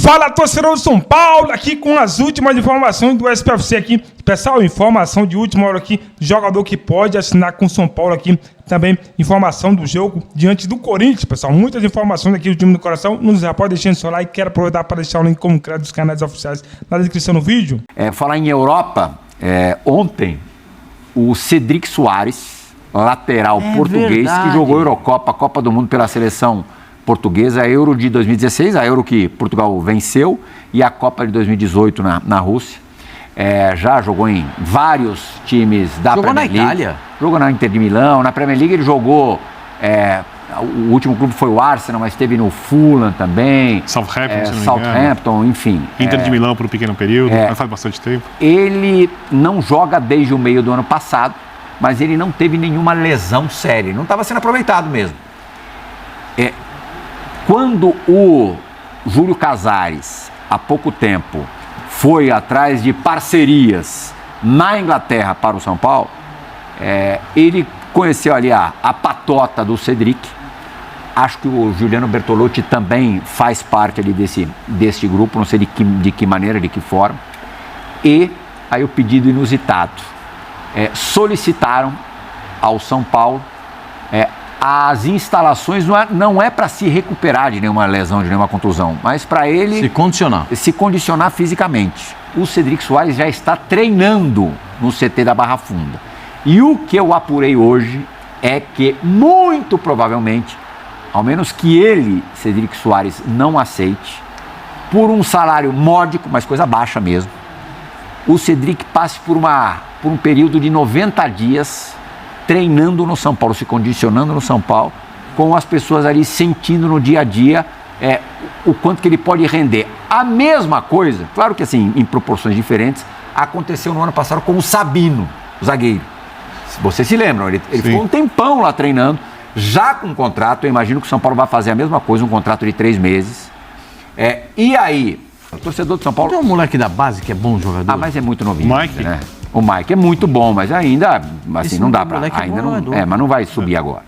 Fala, torcedor do São Paulo, aqui com as últimas informações do SPFC aqui. Pessoal, informação de última hora aqui, jogador que pode assinar com o São Paulo aqui. Também informação do jogo diante do Corinthians, pessoal. Muitas informações aqui do time do coração. Não já pode deixar seu like. Quero aproveitar para deixar o link como crédito dos canais oficiais na descrição do vídeo. Falar em Europa, ontem o Cedric Soares, lateral português, verdade, que jogou Eurocopa, Copa do Mundo pela seleção portuguesa, a Euro de 2016, a Euro que Portugal venceu, e a Copa de 2018 na Rússia. Já jogou em vários times da Premier League. Jogou na Itália. Jogou na Inter de Milão, na Premier League ele jogou, o último clube foi o Arsenal, mas esteve no Fulham também. Southampton, enfim. Inter de Milão por um pequeno período, mas faz bastante tempo. Ele não joga desde o meio do ano passado, mas ele não teve nenhuma lesão séria, não estava sendo aproveitado mesmo. Quando o Júlio Casares, há pouco tempo, foi atrás de parcerias na Inglaterra para o São Paulo, ele conheceu ali a patota do Cedric. Acho que o Juliano Bertolotti também faz parte ali deste grupo, não sei de que maneira, de que forma. E aí o pedido inusitado. Solicitaram ao São Paulo as instalações, não é para se recuperar de nenhuma lesão, de nenhuma contusão, mas para ele se condicionar fisicamente. O Cedric Soares já está treinando no CT da Barra Funda. E o que eu apurei hoje é que, muito provavelmente, ao menos que ele, Cedric Soares, não aceite, por um salário módico, mas coisa baixa mesmo, o Cedric passe por um período de 90 dias treinando no São Paulo, se condicionando no São Paulo, com as pessoas ali sentindo no dia a dia o quanto que ele pode render. A mesma coisa, claro que assim, em proporções diferentes, aconteceu no ano passado com o Sabino, o zagueiro. Vocês se lembram, ele ficou um tempão lá treinando, já com contrato. Eu imagino que o São Paulo vai fazer a mesma coisa, um contrato de 3 meses. E aí, o torcedor do São Paulo... Tem um moleque da base que é bom jogador. Mas é muito novinho. Mike? Né? O Mike é muito bom, mas ainda, assim, não dá para... Ainda não, mas não vai subir agora.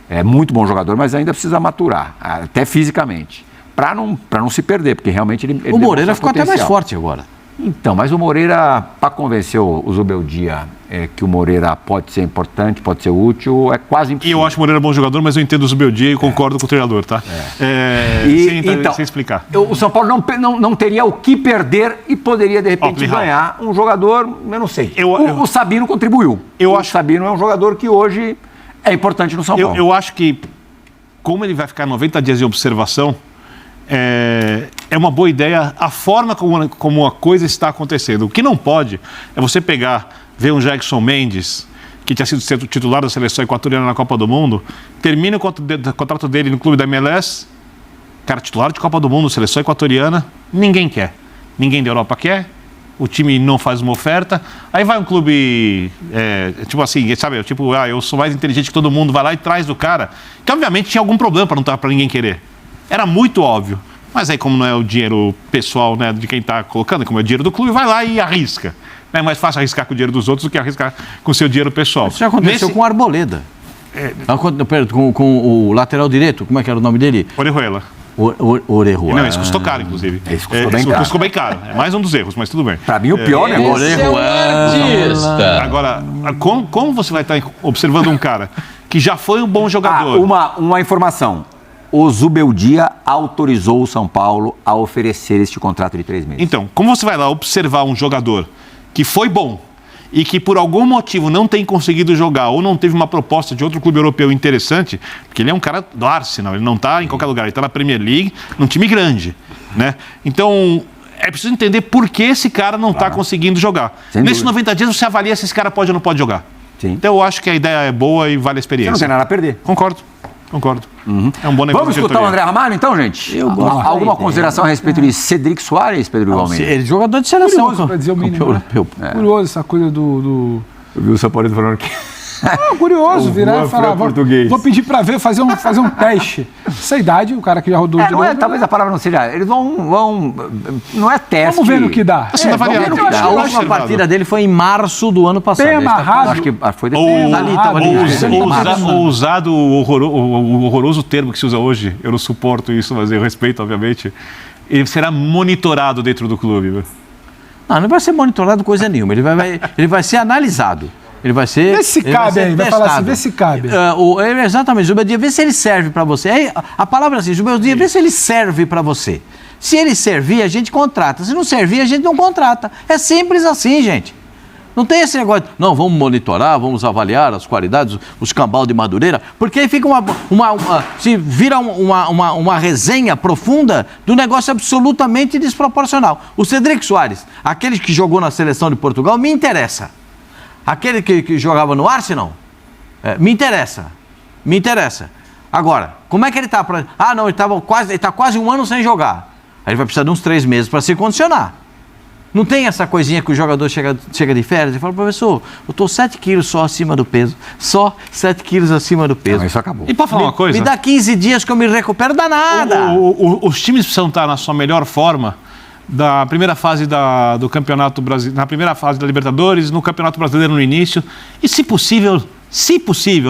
É muito bom jogador, mas ainda precisa maturar, até fisicamente, para não se perder, porque realmente ele o Moreira ficou até mais forte agora. Então, mas o Moreira, para convencer o Zubeldia que o Moreira pode ser importante, pode ser útil, é quase impossível. E eu acho o Moreira bom jogador, mas eu entendo o Zubeldia e concordo com o treinador, tá? Sem explicar. O São Paulo não teria o que perder e poderia, de repente, ganhar um jogador, eu não sei. O Sabino contribuiu. O Sabino é um jogador que hoje é importante no São Paulo. Eu acho que, como ele vai ficar 90 dias de observação, é uma boa ideia a forma como a coisa está acontecendo. O que não pode é você ver um Jackson Mendes, que tinha sido titular da seleção equatoriana na Copa do Mundo, termina o contrato dele no clube da MLS, cara, titular de Copa do Mundo, seleção equatoriana, ninguém quer. Ninguém da Europa quer, o time não faz uma oferta, aí vai um clube, tipo assim, sabe, tipo, eu sou mais inteligente que todo mundo, vai lá e traz do cara, que obviamente tinha algum problema para ninguém querer. Era muito óbvio. Mas aí, como não é o dinheiro pessoal, né, de quem está colocando, como é o dinheiro do clube, vai lá e arrisca. É mais fácil arriscar com o dinheiro dos outros do que arriscar com o seu dinheiro pessoal. Isso já aconteceu com o Arboleda. Com o lateral direito, como é que era o nome dele? Orejuela. Orejuela. Não, isso custou caro, inclusive. Isso custou bem caro. É mais um dos erros, mas tudo bem. Para mim, o pior negócio. Orejuela. Agora, como você vai estar observando um cara que já foi um bom jogador? Uma informação. O Zubeldia autorizou o São Paulo a oferecer este contrato de 3 meses. Então, como você vai lá observar um jogador que foi bom e que por algum motivo não tem conseguido jogar ou não teve uma proposta de outro clube europeu interessante, porque ele é um cara do Arsenal, ele não está em qualquer lugar, ele está na Premier League, num time grande, né? Então, é preciso entender por que esse cara não está conseguindo jogar. Nesses 90 dias você avalia se esse cara pode ou não pode jogar. Sim. Então, eu acho que a ideia é boa e vale a experiência. Você não tem nada a perder. Concordo. Uhum. É um bom negócio. Vamos escutar o André Ramalho, então, gente? Alguma consideração a respeito de Cedric Soares, Pedro Almeida? Ele é jogador de seleção. Curioso, para dizer o mínimo, né? Curioso essa coisa do... Eu vi o São Paulo falando que... curioso, virar e falar, vou pedir para ver, fazer um teste. Essa idade, o cara que já rodou de novo... Talvez a palavra não seja... Eles vão não é teste. Vamos ver no que dá. A última partida dele foi em março do ano passado. Tem amarrado. Acho que foi o horroroso termo que se usa hoje, eu não suporto isso, mas eu respeito, obviamente. ele será monitorado dentro do clube? Viu? Não vai ser monitorado coisa nenhuma. Ele vai ser analisado. Ele vai ser. Vê se cabe aí, vai falar assim, vê se cabe. Exatamente, Zubeldia, vê se ele serve para você. Aí, a palavra é assim, Zubeldia, vê se ele serve para você. Se ele servir, a gente contrata. Se não servir, a gente não contrata. É simples assim, gente. Não tem esse negócio de, não, vamos monitorar, vamos avaliar as qualidades, os cambal de Madureira, porque aí fica se vira uma resenha profunda do negócio absolutamente desproporcional. O Cedric Soares, aquele que jogou na seleção de Portugal, me interessa. Aquele que jogava no Arsenal, me interessa. Agora, como é que ele está? Não, ele está quase um ano sem jogar. Aí ele vai precisar de uns 3 meses para se condicionar. Não tem essa coisinha que o jogador chega de férias e fala, professor, eu estou 7 quilos só acima do peso. Só 7 quilos acima do peso. Não, isso acabou. E para falar uma coisa... Me dá 15 dias que eu me recupero, dá nada. Os times precisam estar na sua melhor forma da primeira fase do Campeonato Brasileiro, na primeira fase da Libertadores, no Campeonato Brasileiro no início. E, se possível,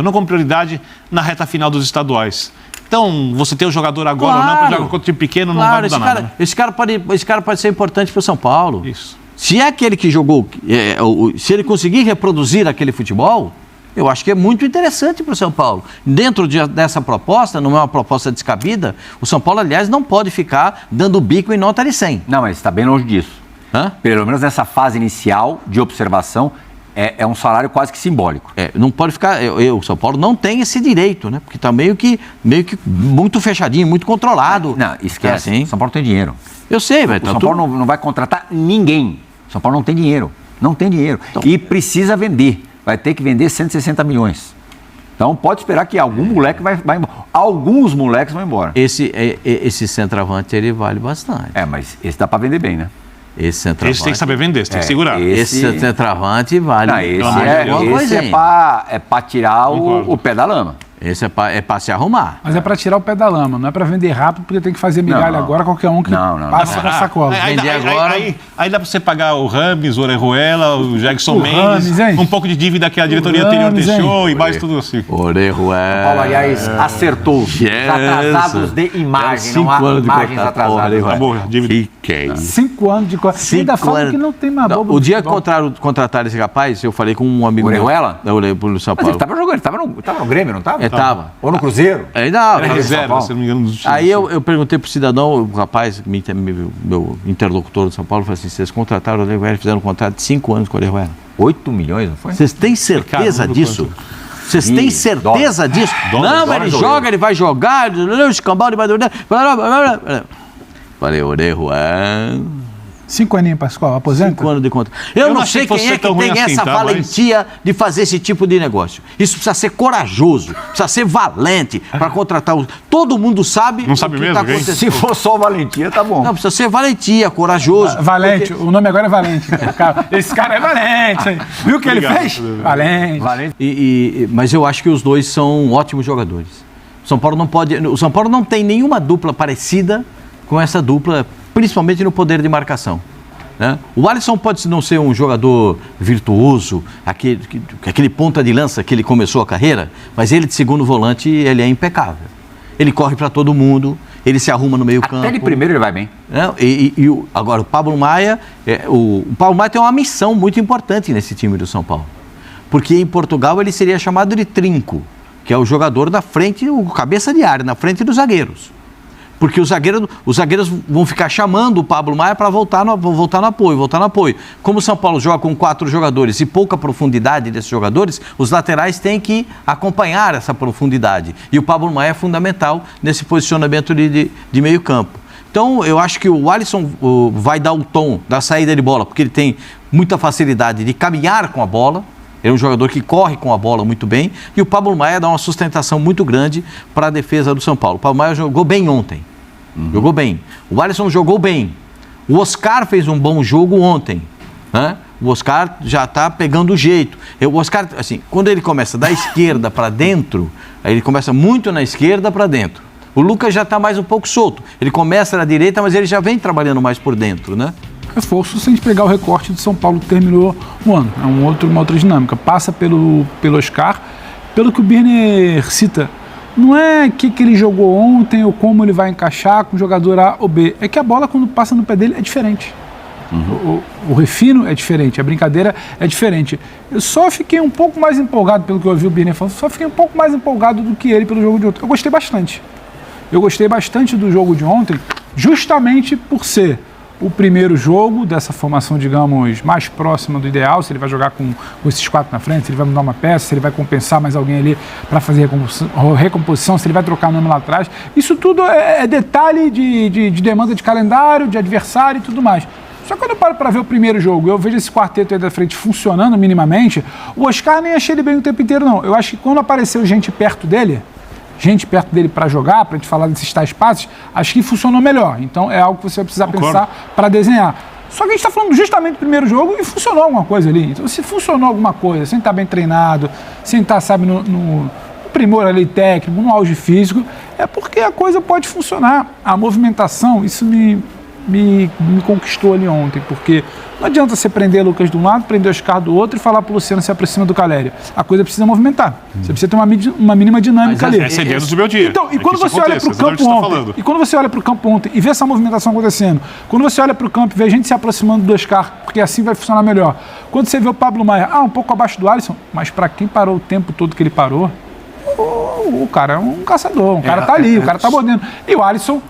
não como prioridade, na reta final dos estaduais. Então, você ter o jogador agora ou não, para jogar contra o time pequeno, não vai mudar nada. Né? Esse cara pode ser importante para o São Paulo. Isso. Se é aquele que jogou, se ele conseguir reproduzir aquele futebol, eu acho que é muito interessante para o São Paulo. Dentro dessa proposta, não é uma proposta descabida, o São Paulo, aliás, não pode ficar dando bico em nota de 100. Não, mas está bem longe disso. Pelo menos nessa fase inicial de observação, é um salário quase que simbólico. Não pode ficar... O São Paulo não tem esse direito, né? Porque está meio que muito fechadinho, muito controlado. Não, esquece. Assim. São Paulo tem dinheiro. Eu sei, velho. O São Paulo não vai contratar ninguém. São Paulo não tem dinheiro. Não tem dinheiro. Então, e precisa vender. Vai ter que vender 160 milhões. Então pode esperar que algum moleque vai embora. Alguns moleques vão embora. Esse centroavante, ele vale bastante. Mas esse dá para vender bem, né? Esse tem que saber vender, você tem que segurar. Esse centroavante vale. Não, esse é para tirar o pé da lama. Esse é para se arrumar. Mas é para tirar o pé da lama, não é para vender rápido, porque tem que fazer migalha agora, qualquer um que passa na sacola. Aí dá para você pagar o Rames, o Orejuela, o Jackson Mendes, Rames, um pouco de dívida que a diretoria anterior deixou e mais tudo assim. Orejuela. O Paulo, aliás, acertou os atrasados de imagem, não há imagens atrasadas. Acabou a dívida. 5 anos de... Ainda fala que não tem mais bobo. O dia que contrataram esse rapaz, eu falei com um amigo... Orejuela? Eu olhei pro São Paulo. Mas ele estava jogando, ele estava no Grêmio, não estava? Tava. Ou no Cruzeiro? Não, era reserva, se não me engano. Dos times. Aí eu perguntei pro cidadão, o rapaz, meu interlocutor do São Paulo, falou assim, vocês contrataram o Orejuela, fizeram um contrato de 5 anos com o Orejuela. 8 milhões, não foi? Vocês têm certeza disso? Vocês têm certeza disso? Não, ele joga, ele vai jogar, o escambau de Madureira. Falei, Orejuela... 5 aninhos para a escola, aposenta? 5 anos de contrato. Eu não sei quem é que tem essa valentia de fazer esse tipo de negócio. Isso precisa ser corajoso, precisa ser valente para contratar. Todo mundo sabe. Não sabe mesmo, Se for só valentia, tá bom. Não, precisa ser valentia, corajoso. Valente, o nome agora é Valente. Esse cara é valente. Viu o que ele fez? Valente. Mas eu acho que os dois são ótimos jogadores. O São Paulo não tem nenhuma dupla parecida com essa dupla, principalmente no poder de marcação. Né? O Alisson pode não ser um jogador virtuoso, aquele ponta de lança que ele começou a carreira, mas ele de segundo volante, ele é impecável. Ele corre para todo mundo, ele se arruma no meio campo. Até de primeiro ele vai bem. Né? Agora, o Pablo Maia tem uma missão muito importante nesse time do São Paulo. Porque em Portugal ele seria chamado de trinco, que é o jogador da frente, o cabeça de área, na frente dos zagueiros. Porque os zagueiros vão ficar chamando o Pablo Maia para voltar no apoio. Como o São Paulo joga com 4 jogadores e pouca profundidade desses jogadores, os laterais têm que acompanhar essa profundidade. E o Pablo Maia é fundamental nesse posicionamento de meio campo. Então, eu acho que o Alisson vai dar o tom da saída de bola, porque ele tem muita facilidade de caminhar com a bola. Ele é um jogador que corre com a bola muito bem. E o Pablo Maia dá uma sustentação muito grande para a defesa do São Paulo. O Pablo Maia jogou bem ontem. Jogou bem. O Alisson jogou bem. O Oscar fez um bom jogo ontem. Né? O Oscar já está pegando o jeito. O Oscar, assim, quando ele começa da esquerda para dentro, aí ele começa muito na esquerda para dentro. O Lucas já está mais um pouco solto. Ele começa na direita, mas ele já vem trabalhando mais por dentro, né? Reforço, se a gente pegar o recorte do São Paulo que terminou o ano. É uma outra dinâmica. Passa pelo Oscar, pelo que o Birner cita não é que ele jogou ontem ou como ele vai encaixar com o jogador A ou B. É que a bola, quando passa no pé dele, é diferente. O refino é diferente, a brincadeira é diferente. Eu só fiquei um pouco mais empolgado, pelo que eu ouvi o Birner falando, só fiquei um pouco mais empolgado do que ele pelo jogo de ontem. Eu gostei bastante. Eu gostei bastante do jogo de ontem, justamente por ser o primeiro jogo dessa formação, digamos, mais próxima do ideal, se ele vai jogar com esses 4 na frente, se ele vai mudar uma peça, se ele vai compensar mais alguém ali para fazer recomposição, se ele vai trocar o nome lá atrás. Isso tudo é detalhe de demanda de calendário, de adversário e tudo mais. Só que quando eu paro para ver o primeiro jogo, eu vejo esse quarteto aí da frente funcionando minimamente, o Oscar nem achei ele bem o tempo inteiro, não. Eu acho que quando apareceu gente perto dele para jogar, para a gente falar desses tais passes, acho que funcionou melhor. Então é algo que você vai precisar pensar para desenhar. Só que a gente está falando justamente do primeiro jogo e funcionou alguma coisa ali. Então se funcionou alguma coisa, sem estar bem treinado, sem estar, sabe, no primor ali técnico, no auge físico, é porque a coisa pode funcionar. A movimentação, isso me conquistou ali ontem, porque não adianta você prender o Lucas de um lado, prender o Oscar do outro e falar para o Luciano se aproxima do Calério. A coisa precisa movimentar. Você precisa ter uma mínima dinâmica ali. Essa é a ideia do Zubeldia. Então, e quando você olha para o campo ontem, e vê essa movimentação acontecendo, quando você olha para o campo e vê a gente se aproximando do Oscar, porque assim vai funcionar melhor. Quando você vê o Pablo Maia, um pouco abaixo do Alisson, mas para quem parou o tempo todo que ele parou, o cara é um caçador, o cara tá ali, o cara tá mordendo. E o Alisson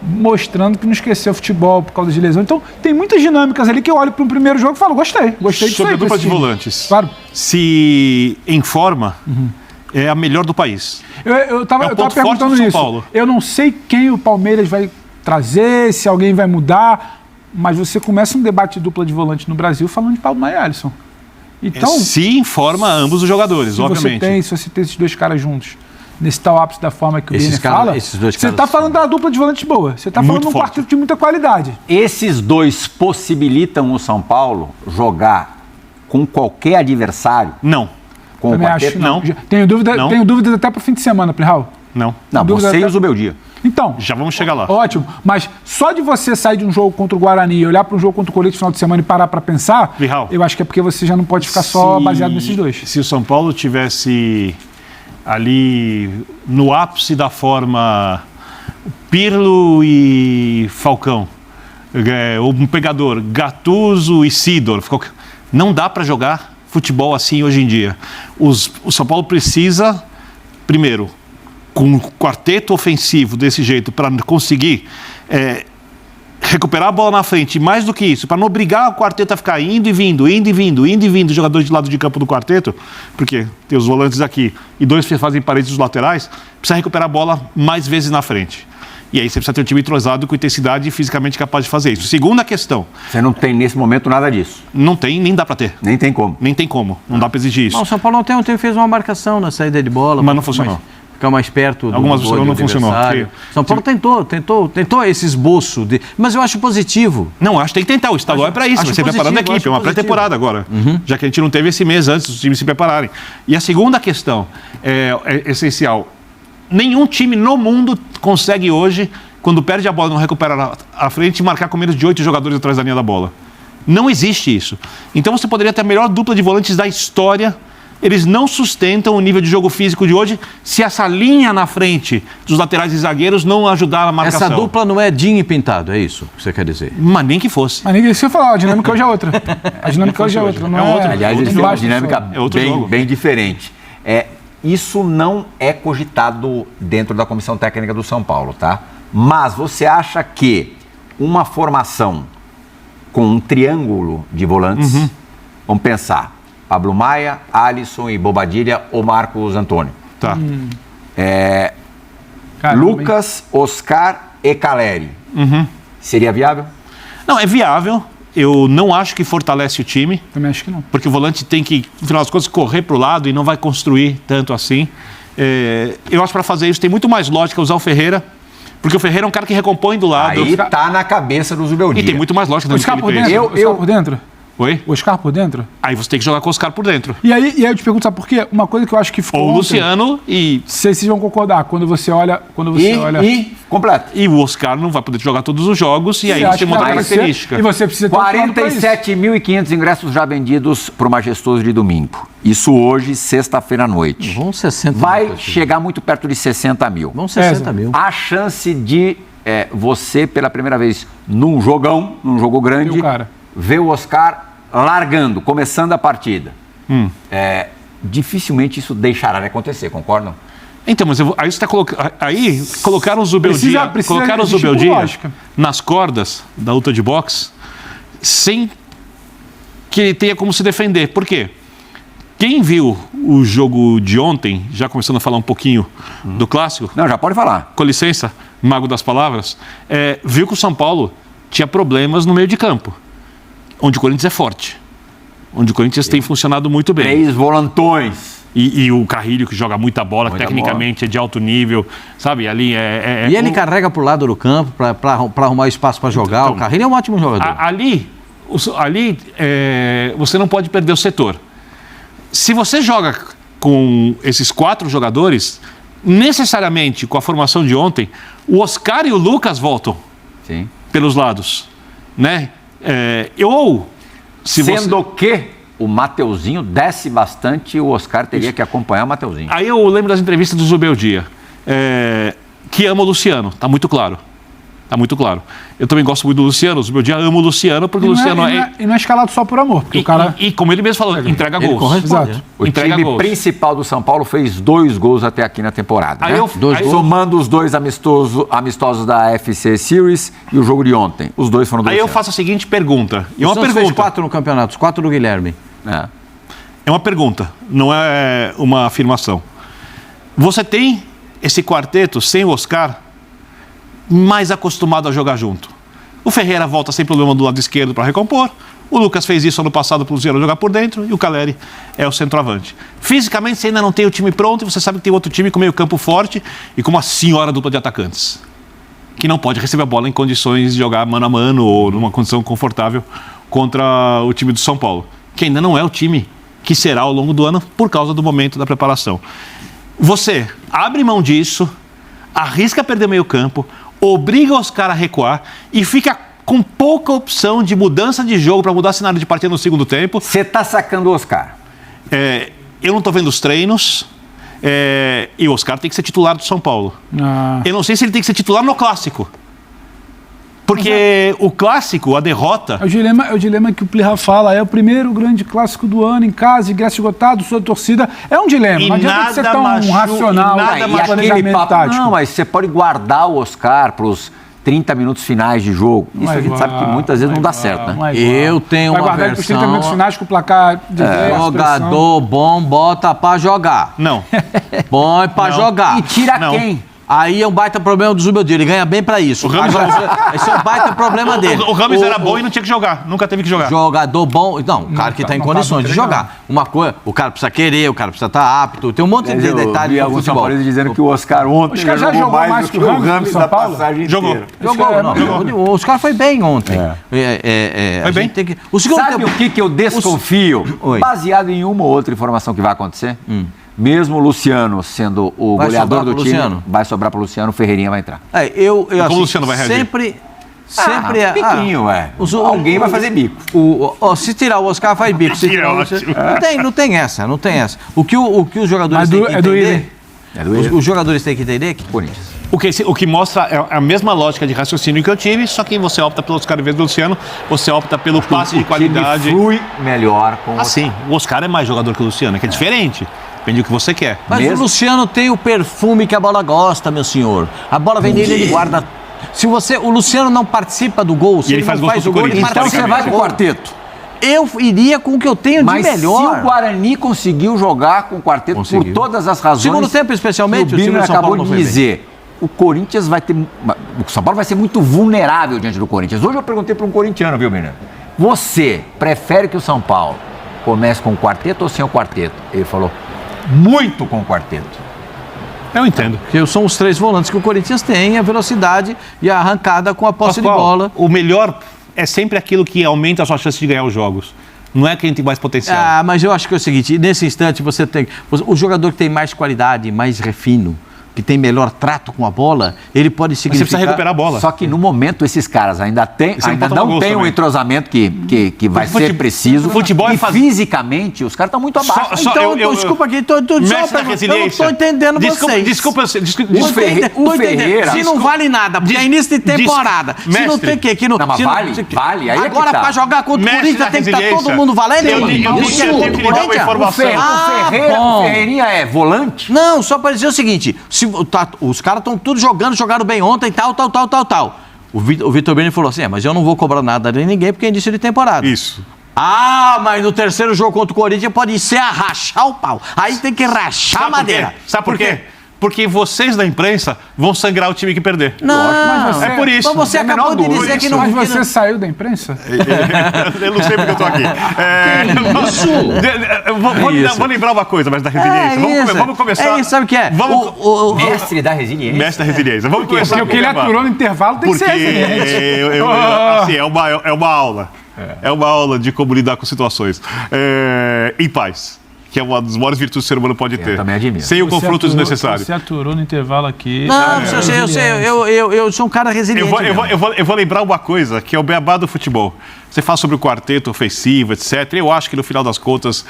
mostrando que não esqueceu o futebol por causa de lesão. Então, tem muitas dinâmicas ali que eu olho para um primeiro jogo e falo, gostei disso. Sobre a dupla de volantes, claro. Se em forma, é a melhor do país. Eu tava perguntando isso. Paulo. Eu não sei quem o Palmeiras vai trazer, se alguém vai mudar, mas você começa um debate de dupla de volante no Brasil falando de Pablo Maia e Alisson. Então, se informa ambos os jogadores, obviamente. Se você tem esses dois caras juntos, nesse tal ápice da forma que o Birner fala, você está falando da dupla de volantes boa. Você está falando de um quarteto de muita qualidade. Esses dois possibilitam o São Paulo jogar com qualquer adversário? Não. Com também o quarteto? Não. Tenho dúvidas até para o fim de semana, Plihal. Não. Você e o Zubeldia. Então, já vamos chegar lá. Ótimo, mas só de você sair de um jogo contra o Guarani e olhar para um jogo contra o Corinthians no final de semana e parar para pensar, eu acho que é porque você já não pode ficar só baseado nesses dois. Se o São Paulo tivesse ali no ápice da forma Pirlo e Falcão, um pegador, Gattuso e Sidor, não dá para jogar futebol assim hoje em dia. O São Paulo precisa, primeiro, com um quarteto ofensivo desse jeito, para conseguir recuperar a bola na frente, e mais do que isso, para não obrigar o quarteto a ficar indo e vindo, os jogadores de lado de campo do quarteto, porque tem os volantes aqui e dois que fazem paredes dos laterais, precisa recuperar a bola mais vezes na frente. E aí você precisa ter um time entrosado com intensidade e fisicamente capaz de fazer isso. Segunda questão. Você não tem nesse momento nada disso? Não tem, nem dá para ter. Nem tem como. Nem tem como. Não dá para exigir isso. Não, o São Paulo ontem fez uma marcação na saída de bola. Mas não funcionou. Ficar mais perto do algumas gol não funcionou. São Paulo tentou esse esboço, mas eu acho positivo. Não, acho que tem que tentar. O estadual é para isso, você preparando a equipe, é uma pré-temporada agora. Já que a gente não teve esse mês antes dos times se prepararem. E a segunda questão é essencial. Nenhum time no mundo consegue hoje, quando perde a bola e não recupera a frente, marcar com menos de 8 jogadores atrás da linha da bola. Não existe isso. Então você poderia ter a melhor dupla de volantes da história. Eles não sustentam o nível de jogo físico de hoje se essa linha na frente dos laterais e zagueiros não ajudar a marcação. Essa dupla não é Dinho e Pintado, é isso que você quer dizer? Mas nem que fosse. Mas nem que você falar, a dinâmica hoje é outra. A dinâmica hoje é outra. Não é outra. Aliás, eles têm uma dinâmica bem diferente. Isso não é cogitado dentro da comissão técnica do São Paulo, tá? Mas você acha que uma formação com um triângulo de volantes, vamos pensar, Pablo Maia, Alisson e Bobadilla ou Marcos Antônio. Tá. Lucas, Oscar e Caleri. Seria viável? Não, é viável. Eu não acho que fortalece o time. Também acho que não. Porque o volante tem que, no final das contas, correr para o lado e não vai construir tanto assim. Eu acho que para fazer isso tem muito mais lógica usar o Ferreira. Porque o Ferreira é um cara que recompõe do lado. Aí tá na cabeça do Zubeldia. E tem muito mais lógica. Oscar por dentro? Oi? O Oscar por dentro? Aí você tem que jogar com o Oscar por dentro. E aí eu te pergunto, sabe por quê? Uma coisa que eu acho que ficou Ou o ontem, Luciano e vocês vão concordar, quando você olha... Completo. o Oscar não vai poder jogar todos os jogos e aí acha você que muda a vai ser- característica. E você precisa ter um plano pra isso. 47.500 ingressos já vendidos para o Majestoso de domingo. Isso hoje, sexta-feira à noite. Vão 60 Vai mil. chegar muito perto de 60 mil. Vão 60 mil. A chance de você, pela primeira vez, num jogão, num jogo grande, Ver o cara. ver o Oscar largando, começando a partida. Dificilmente isso deixará de acontecer, concordam? Então, mas aí você está aí colocaram o Zubeldia, Precisa colocaram o existir Zubeldia lógica. nas cordas da luta de boxe sem que ele tenha como se defender. Por quê? Quem viu o jogo de ontem, já começando a falar um pouquinho do clássico, Não, já pode falar. com licença, mago das palavras, viu que o São Paulo tinha problemas no meio de campo, onde o Corinthians é forte, onde o Corinthians tem funcionado muito bem. 3 volantões. E o Carrilho, que joga muita bola, Muita tecnicamente é de alto nível, sabe? Ali E ele carrega pro lado do campo para arrumar espaço para jogar. Então, O Carrilho é um ótimo jogador. Ali você não pode perder o setor. Se você joga com esses 4 jogadores, necessariamente com a formação de ontem, o Oscar e o Lucas voltam Sim. pelos lados, né? Sendo que o Mateuzinho desce bastante e o Oscar teria que acompanhar o Mateuzinho. Aí eu lembro das entrevistas do Zubeldia, que ama o Luciano, tá muito claro. Tá muito claro. Eu também gosto muito do Luciano, o Zubeldia ama o Luciano, porque o Luciano E não é escalado só por amor, porque o cara... E como ele mesmo falou, entrega Ele gols. corresponde. Exato. O Entrega time gols. principal do São Paulo fez 2 gols até aqui na temporada. Aí né? eu- Dois gols. Somando os 2 amistosos da FC Series e o jogo de ontem. Os 2 foram do Aí eu Luciano. faço a seguinte pergunta. E O uma Santos fez pergunta. 4 no campeonato, os 4 do Guilherme. É uma pergunta, não é uma afirmação. Você tem esse quarteto sem o Oscar mais acostumado a jogar junto. O Ferreira volta sem problema do lado esquerdo para recompor. O Lucas fez isso ano passado para o Cruzeiro jogar por dentro e o Caleri é o centroavante. Fisicamente você ainda não tem o time pronto e você sabe que tem outro time com meio campo forte e com uma senhora dupla de atacantes que não pode receber a bola em condições de jogar mano a mano ou numa condição confortável contra o time do São Paulo, que ainda não é o time que será ao longo do ano por causa do momento da preparação. Você abre mão disso, arrisca perder meio campo, obriga os caras a recuar e fica com pouca opção de mudança de jogo para mudar cenário de partida no segundo tempo. Você tá sacando o Oscar. Eu não estou vendo os treinos e o Oscar tem que ser titular do São Paulo. Ah, Eu não sei se ele tem que ser titular no Clássico. Porque o Clássico, a derrota... é o dilema que o Plirra fala, é o primeiro grande clássico do ano em casa, ingresso esgotado, sua torcida. É um dilema, E não adianta nada ser tão machu- racional e nada no E aquele planejamento papo, tático. não, mas você pode guardar o Oscar para os 30 minutos finais de jogo. Isso Não é a gente sabe que igual, muitas vezes não dá é certo, igual, né? não é igual. Eu tenho Vai uma guardar ele pros 30 versão... minutos finais com o placar de 10, Jogador bom bota pra jogar. Não. Bom é pra Não. jogar. E tira Não. quem? Aí é um baita problema do Zubeldia, ele ganha bem pra isso. O Ramos- Esse é um baita problema dele. O Rames era bom e não tinha que jogar. Nunca teve que jogar. Jogador bom, não, o cara que tá em não tá condições no de treino, jogar. Uma coisa, o cara precisa querer, o cara precisa estar apto, tem um monte de Eu detalhes vi no alguns São futebol. Paulinos dizendo que o Oscar ontem Oscar já jogou mais do que o Ramos no São da Paulo? passagem Jogou. inteira. Jogou, não. O Oscar foi bem ontem. Foi A bem? gente tem que... O segundo Sabe tempo... o que eu desconfio? Oi. Baseado em uma ou outra informação que vai acontecer, mesmo o Luciano sendo o Vai goleador sobrar do pro time, Luciano? vai sobrar para o Luciano, o Ferreirinha vai entrar. Eu como assim, o Luciano vai reagir? Sempre biquinho, alguém vai fazer bico. Se tirar o Oscar, faz bico. Se Biquinho tirar é o Luciano- não tem essa. O que os jogadores Mas têm do- que é do entender... É do Os jogadores têm que entender que Corinthians. O que mostra é a mesma lógica de raciocínio que eu tive, só que você opta pelo Oscar em vez do Luciano, você opta pelo passe de qualidade. Time flui melhor com o Assim, o Oscar é mais jogador que o Luciano, que é diferente. Depende do que você quer. Mas Mesmo? o Luciano tem o perfume que a bola gosta, meu senhor. A bola vem nele, ele guarda. Se o Luciano não participa do gol, se E ele ele faz não gol faz contra o o gol, ele Corinthians, Então você vai com o quarteto. Eu iria com o que eu tenho Mas de melhor. se o Guarani conseguiu jogar com o quarteto Conseguiu. por todas as razões... Segundo tempo, especialmente, que o o time Bino do São acabou Paulo de não foi dizer. O Corinthians vai ter... O São Paulo vai ser muito vulnerável diante do Corinthians. Hoje eu perguntei para um corintiano, viu, Bino? Você prefere que o São Paulo comece com o quarteto ou sem o quarteto? Ele falou, muito com o quarteto. Eu entendo. Porque são os 3 volantes que o Corinthians tem, a velocidade e a arrancada com a posse de Pascoal, bola. O melhor é sempre aquilo que aumenta a sua chance de ganhar os jogos. Não é quem tem mais potencial. Ah, mas eu acho que é o seguinte, nesse instante você tem... O jogador que tem mais qualidade, mais refino, que tem melhor trato com a bola, ele pode Mas você significar... precisa recuperar a bola. Só que no momento esses caras ainda Você não pode tomar não gol tem um também. entrosamento que vai ser preciso. futebol é e fazer- fisicamente os caras estão muito abaixo. Então, desculpa aqui, Mestre da resiliência. eu não estou entendendo vocês. Desculpa. O Ferreira- Se não vale nada, porque é início de temporada. Se não Mestre. tem que... que não, Não, mas se vale, aí é que agora, tá. para jogar contra o Mestre Corinthians, da tem que estar resiliência. todo mundo valendo. Eu tenho que lhe dar uma informação. O Ferreirinha é volante? Não, só para dizer o seguinte, os caras estão tudo jogaram bem ontem, tal. O Vitor Beni falou assim, mas eu não vou cobrar nada de ninguém porque é início de temporada. Isso. Ah, mas no terceiro jogo contra o Corinthians pode ser a rachar o pau. Aí tem que rachar a madeira. Sabe por quê? Porque vocês da imprensa vão sangrar o time que perder. Não, mas você- É por isso. mas você É a acabou menor de dúvida. dizer que não... Mas você saiu da imprensa? Eu não sei porque eu tô aqui. Vou lembrar uma coisa, mas da resiliência. Vamos começar. É isso, sabe o que é? Vamos, Mestre da resiliência. mestre da resiliência. Vamos começar Porque o que ele tema. aturou no intervalo tem que Porque ser resiliente. assim, é uma aula. É uma aula de como lidar com situações. Em paz. Que é uma das maiores virtudes que o ser humano pode ter. também admiro. Sem o confronto desnecessário. Você aturou no intervalo aqui. Não, eu sou um cara resiliente. Eu vou lembrar uma coisa, que é o beabá do futebol. Você fala sobre o quarteto ofensivo, etc. Eu acho que no final das contas,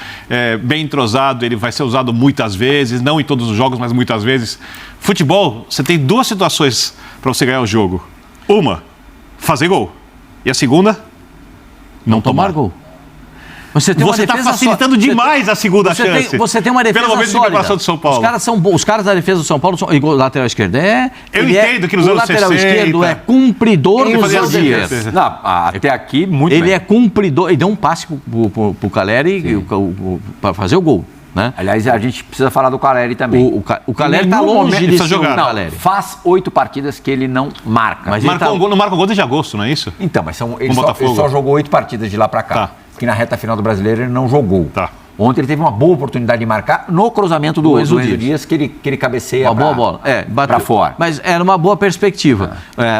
bem entrosado, ele vai ser usado muitas vezes, não em todos os jogos, mas muitas vezes. Futebol, você tem duas situações para você ganhar o jogo. Uma, fazer gol. E a segunda, não tomar gol. Você está facilitando demais a segunda chance. Você tem uma defesa Pelo momento de sólida. preparação do São Paulo. Os caras da defesa do São Paulo são... O lateral esquerdo Eu entendo que nos anos 60... O lateral esquerdo é cumpridor Ele dos fazia seus as deveres. dias. Não, até aqui, muito Ele bem. é cumpridor. E deu um passe pro Caleri para fazer o gol. Né? Aliás, a gente precisa falar do Caleri também. O Caleri Em está nenhum longe momento de precisa ser jogar. o Não, Caleri. faz 8 partidas que ele não marca. Mas ele tá- Não marca um gol desde agosto, não é isso? Então, mas ele Com só Botafogo. jogou 8 partidas de lá pra cá. Tá. Porque na reta final do Brasileiro ele não jogou. Tá. Ontem ele teve uma boa oportunidade de marcar no cruzamento do Enzo Dias, que ele cabeceia Uma boa bola. pra fora. Mas era uma boa perspectiva.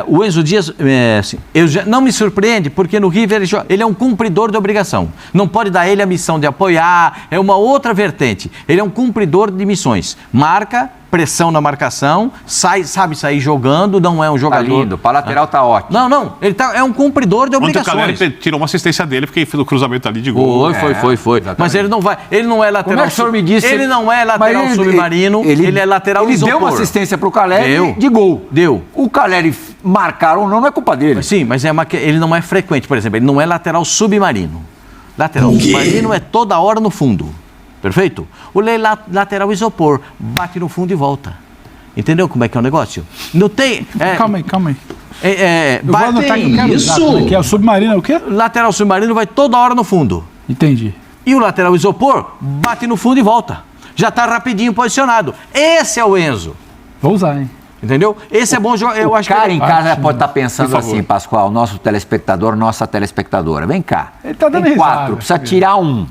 O Enzo Dias, assim, não me surpreende, porque no River ele é um cumpridor de obrigação. Não pode dar ele a missão de apoiar, é uma outra vertente. Ele é um cumpridor de missões. Marca, pressão na marcação, sabe sair jogando, não é um Tá jogador... lindo, pra lateral tá ótimo. Não, ele é um cumpridor de Ontem o obrigações. Caleri tirou uma assistência dele, porque fez o cruzamento ali de gol. Foi. exatamente. Mas ele não é lateral... Como é que o senhor me disse? Ele não é lateral Mas submarino, ele é lateral Ele isopor. deu uma assistência pro Caleri Deu. de gol. Deu. O Caleri marcar ou não é culpa dele. Sim, mas ele não é frequente. Por exemplo, ele não é lateral submarino. Lateral submarino é toda hora no fundo. Perfeito? O lateral isopor bate no fundo e volta. Entendeu como é que é o negócio? Não tem... Calma aí. Eu vou bate anotar que eu quero usar. Como é que é? O submarino é o quê? Lateral submarino vai toda hora no fundo. Entendi. E o lateral isopor bate no fundo e volta. Já está rapidinho posicionado. Esse é o Enzo. Vou usar, hein? Entendeu? Esse é bom jogo. Eu acho cara que em casa pode estar pensando assim, Pascoal, nosso telespectador, nossa telespectadora. Vem cá. Ele tá dando tem risada, 4, precisa tirar um.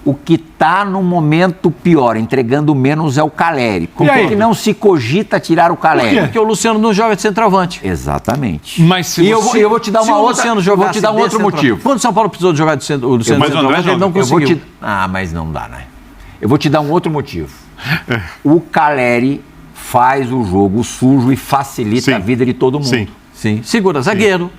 O que está no momento pior, entregando menos, é o Caleri. Por E aí? que não se cogita tirar o Caleri? porque o Luciano não joga de centroavante. Exatamente. Mas se E eu você- vou te dar Se uma o outra, Luciano vou jogasse te dar um de outro centroavante- motivo. Quando o São Paulo precisou de jogar o Luciano Mas de o André centroavante, ele não joga. Eu vou conseguiu. te... Ah, mas não dá, né? Eu vou te dar um outro motivo. O Caleri faz o jogo sujo e facilita Sim. a vida de todo mundo. Sim. Sim, segura zagueiro.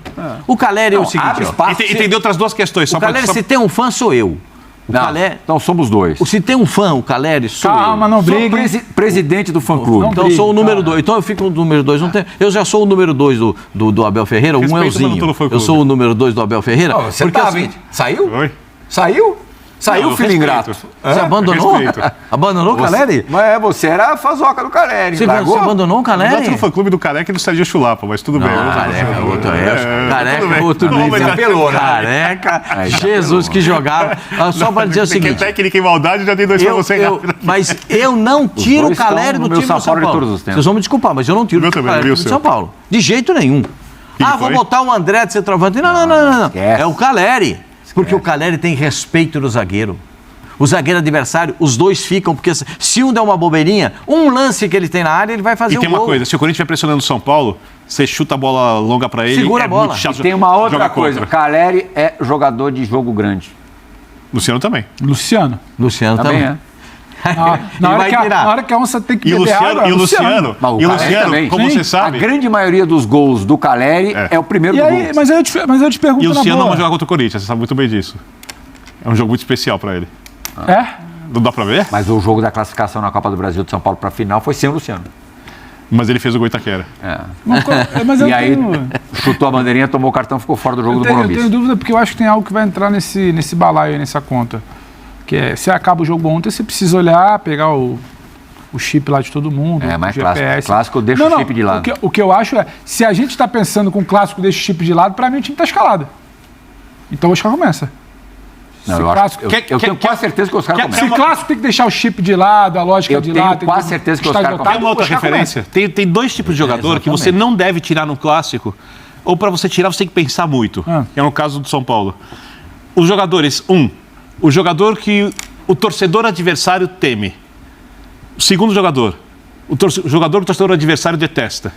O Caleri é o Não, seguinte, abre ó. espaço. E tem outras duas questões. Só O Caleri, se tem um fã, sou eu. O Não, Caleri, então somos dois. se tem um fã, o Caleri, sou Calma, eu. não Sou brigue. presidente do fã-clube. Então eu sou o número 2. Então eu fico no número 2. Eu já sou o número 2 do Abel Ferreira, Respeito, um mas não tô Elzinho. no fã-clube. Eu sou o número 2 do Abel Ferreira. Você porque tá, assim, Vinte? Saiu? Oi? Saiu? Saiu, Não, filho respeito. ingrato. você abandonou? Respeito. Abandonou o Caleri? Mas você era a fazoca do Caleri. Você abandonou o Eu Caleri? gosto do fã-clube do Careca e do Serginho Chulapa, mas tudo bem. Careca, outro Careca, tudo bem. outro Não, mas nível. apelou, né? Careca, Aí já Jesus que jogava. Só para dizer o Tem seguinte, técnica e maldade, já tem dois pra você. mas eu não tiro o dois Caleri estão do no meu time do São São Paulo de Paulo. todos os tempos. Vocês vão me desculpar, mas eu não tiro Eu o também, Caleri viu, do seu? São Paulo. De jeito nenhum. Vou foi? botar o André de centroavante. Não. Esquece. É o Caleri. Porque o Caleri tem respeito no zagueiro. O zagueiro adversário, os dois ficam, porque se um der uma bobeirinha, um lance que ele tem na área, ele vai fazer E o tem gol. uma coisa, se o Corinthians estiver pressionando o São Paulo, você chuta a bola longa pra ele, Segura é a bola. muito chato. Tem uma outra jogar coisa. contra. Caleri é jogador de jogo grande. Luciano também. Luciano. Luciano Também também. Na Ele vai tirar. hora que a onça tem que E o beber Luciano, água, e o Luciano, Mas o e o Caleri Luciano, também. como Sim. você sabe, A grande maioria dos gols do Caleri é o primeiro E do aí, gol. mas eu te pergunto e o na Luciano não boa. vai jogar contra o Corinthians, você sabe muito bem disso. É um jogo muito especial pra ele. É? Não dá pra ver? Mas o jogo da classificação na Copa do Brasil de São Paulo para a final foi sem o Luciano. Mas ele fez o gol em Itaquera. Mas eu E aí tenho... chutou a bandeirinha, tomou o cartão, ficou fora do jogo do Eu Morumbi. tenho dúvida porque eu acho que tem algo que vai entrar nesse balaio, nessa conta. Que é, se acaba o jogo ontem, você precisa olhar, pegar o chip lá de todo mundo. É, mas o GPS. clássico deixa o chip de lado. O que eu acho é, se a gente está pensando com o clássico deixa o chip de lado, para mim o time está escalado. Então o Oscar começa. Não, Se eu clássico- eu tenho quase certeza que os caras quer- começam. Se clássico tem que deixar o chip de lado, a lógica Eu de tenho lado. quase certeza que os estádio caras lotado, Tem uma outra o Oscar referência? Tem dois tipos de jogador que você exatamente. não deve tirar no clássico, ou pra você tirar você tem que pensar muito. Que é no caso do São Paulo. Os jogadores, o jogador que o torcedor adversário teme. O segundo jogador, o jogador que o torcedor adversário detesta.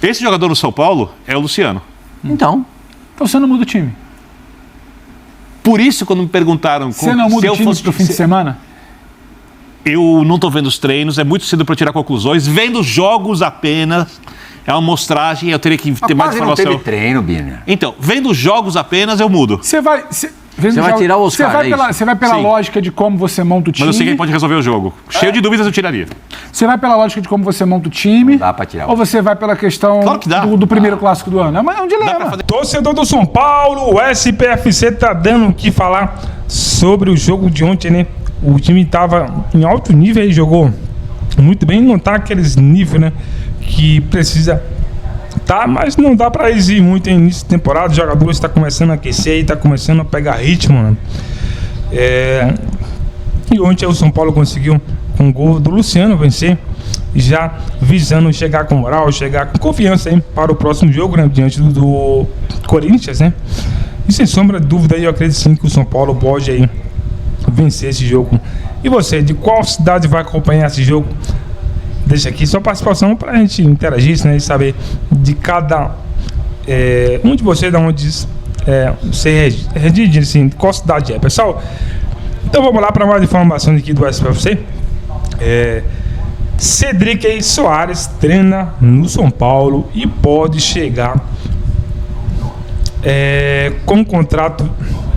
Esse jogador no São Paulo é o Luciano. Então, Então você não muda o time. Por isso, quando me perguntaram Você não muda o time pro fim de semana? Eu não estou vendo os treinos, é muito cedo para tirar conclusões. Vendo jogos apenas, é uma amostragem, eu teria que ter mais Quase não informação. teve treino, Bina. Então, vendo jogos apenas, eu mudo. Você vai tirar o Oscar, é isso? Você vai pela Sim. lógica de como você monta o time. Mas eu sei quem pode resolver o jogo. Cheio de dúvidas, eu tiraria. Você vai pela lógica de como você monta o time. Não dá pra tirar. Ou você vai pela questão Claro que dá. do primeiro clássico do ano. É um Dá pra dilema. fazer. Torcedor do São Paulo, o SPFC tá dando o que falar sobre o jogo de ontem, né? O time tava em alto nível e jogou muito bem. Não tá aqueles níveis, né? Que precisa. Tá, mas não dá pra exigir muito em início de temporada. Os jogadores estão começando a aquecer e tá começando a pegar ritmo, né? E ontem o São Paulo conseguiu, com o gol do Luciano, vencer, já visando chegar com moral, chegar com confiança aí para o próximo jogo, né, diante do Corinthians, né? E sem sombra de dúvida, eu acredito sim que o São Paulo pode aí vencer esse jogo. E você, de qual cidade vai acompanhar esse jogo? Deixa aqui sua participação para a gente interagir, né, e saber de cada um de vocês, de onde você reside, assim, de qual cidade é, pessoal. Então vamos lá para mais informações aqui do SPFC. Cedric Soares treina no São Paulo e pode chegar com um contrato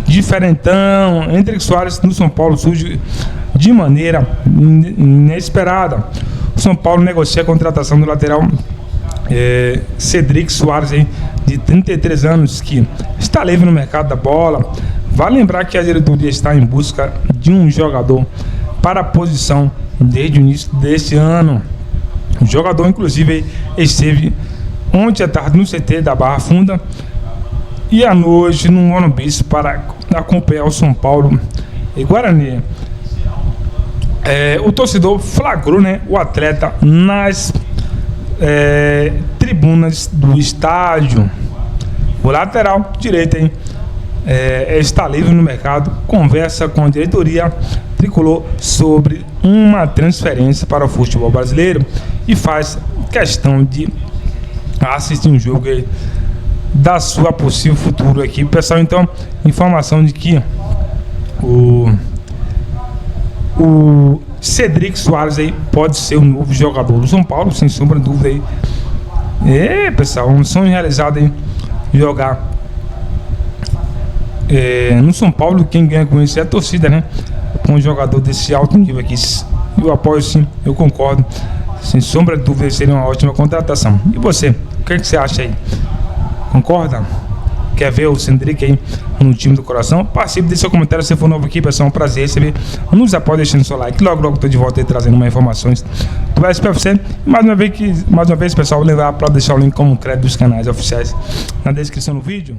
diferentão. Cedric Soares no São Paulo surge de maneira inesperada. O São Paulo negocia a contratação do lateral Cedric Soares, aí, de 33 anos, que está livre no mercado da bola. Vale lembrar que a diretoria está em busca de um jogador para a posição desde o início deste ano. O jogador, inclusive, esteve ontem à tarde no CT da Barra Funda e à noite no Morumbi para acompanhar o São Paulo e Guarani. O torcedor flagrou, né, o atleta nas tribunas do estádio. O lateral direito, hein, está livre no mercado, conversa com a diretoria tricolor sobre uma transferência para o futebol brasileiro e faz questão de assistir um jogo aí da sua possível futuro aqui. Pessoal, então, informação de que o Cedric Soares aí pode ser o novo jogador do São Paulo, sem sombra de dúvida aí. Pessoal, um sonho realizado aí, jogar no São Paulo. Quem ganha com isso é a torcida, né? Com um jogador desse alto nível aqui. Eu apoio sim, eu concordo. Sem sombra de dúvida, seria uma ótima contratação. E você? O que você acha aí? Concorda? Quer ver o Cedric aí no time do coração? Participe desse seu comentário se for novo aqui, pessoal. É um prazer receber. Nos apoia deixando seu like. Logo estou de volta aí trazendo mais informações do SPFC. Mais uma vez, pessoal, lembrar para deixar o link como crédito dos canais oficiais na descrição do vídeo.